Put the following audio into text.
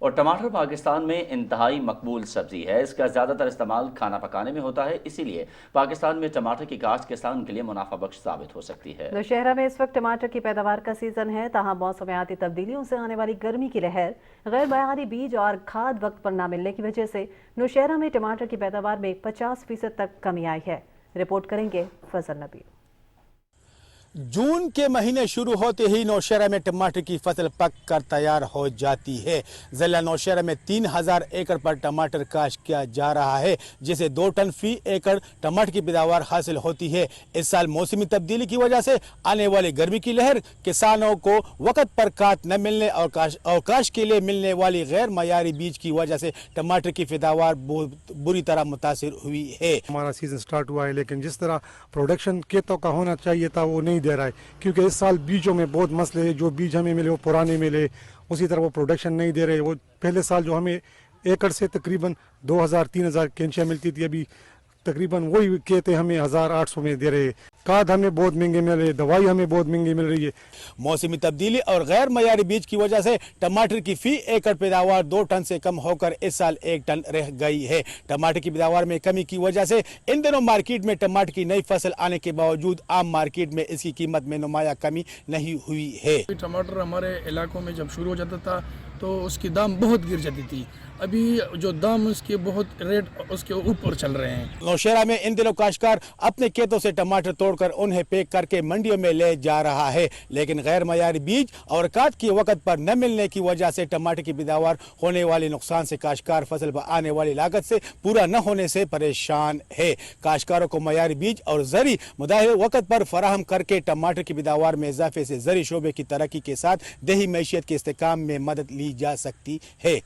اور ٹماٹر پاکستان میں انتہائی مقبول سبزی ہے۔ اس کا زیادہ تر استعمال کھانا پکانے میں ہوتا ہے، اسی لیے پاکستان میں ٹماٹر کی کاشت کسان کے لیے منافع بخش ثابت ہو سکتی ہے۔ نوشہرہ میں اس وقت ٹماٹر کی پیداوار کا سیزن ہے، تاہم موسمیاتی تبدیلیوں سے آنے والی گرمی کی لہر، غیر معیاری بیج اور کھاد وقت پر نہ ملنے کی وجہ سے نوشہرہ میں ٹماٹر کی پیداوار میں 50% تک کمی آئی ہے۔ رپورٹ کریں گے فضل نبی۔ جون کے مہینے شروع ہوتے ہی نوشہرہ میں ٹماٹر کی فصل پک کر تیار ہو جاتی ہے۔ ضلع نوشہرہ میں 3000 ایکڑ پر ٹماٹر کاشت کیا جا رہا ہے، جسے 2 ٹن فی ایکڑ ٹماٹر کی پیداوار حاصل ہوتی ہے۔ اس سال موسمی تبدیلی کی وجہ سے آنے والی گرمی کی لہر، کسانوں کو وقت پر کھاد نہ ملنے اور کاشت کے لیے ملنے والی غیر معیاری بیج کی وجہ سے ٹماٹر کی پیداوار بری طرح متاثر ہوئی ہے۔ ہمارا سیزن سٹارٹ ہوا ہے، لیکن جس طرح پروڈکشن کھیتوں کا ہونا چاہیے تھا وہ نہیں دے رہا ہے، کیونکہ اس سال بیجوں میں بہت مسئلے ہیں۔ جو بیج ہمیں ملے وہ پرانے ملے، اسی طرح وہ پروڈکشن نہیں دے رہے۔ وہ پہلے سال جو ہمیں ایکڑ سے تقریباً 2000-3000 کینچیاں ملتی تھی، ابھی تقریباً وہی کھیتے ہمیں 1800 میں دے رہے۔ کھاد ہمیں بہت مہنگے مل رہی، دوائی ہمیں بہت مہنگی مل رہی ہے۔ موسمی تبدیلی اور غیر معیاری بیج کی وجہ سے ٹماٹر کی فی ایکڑ پیداوار 2 ٹن سے کم ہو کر اس سال 1 ٹن رہ گئی ہے۔ ٹماٹر کی پیداوار میں کمی کی وجہ سے ان دنوں مارکیٹ میں ٹماٹر کی نئی فصل آنے کے باوجود عام مارکیٹ میں اس کی قیمت میں نمایاں کمی نہیں ہوئی ہے۔ ٹماٹر ہمارے علاقوں میں جب شروع ہو جاتا تھا تو اس کی دام بہت گر جاتی تھی، ابھی جو دام اس کے بہت ریٹ اس کے اوپر چل رہے ہیں۔ نوشہرہ میں ان دنوں کاشتکار اپنے کھیتوں سے ٹماٹر توڑ کر انہیں پیک کر کے منڈیوں میں لے جا رہا ہے، لیکن غیر معیاری بیج اور کھاد کی وقت پر نہ ملنے کی وجہ سے ٹماٹر کی پیداوار ہونے والے نقصان سے کاشتکار فصل پر آنے والی لاگت سے پورا نہ ہونے سے پریشان ہے۔ کاشتکاروں کو معیاری بیج اور زرعی مداخلت وقت پر فراہم کر کے ٹماٹر کی پیداوار میں اضافے سے زرعی شعبے کی ترقی کے ساتھ دیہی معیشت کے استحکام میں مدد لی جا سکتی ہے۔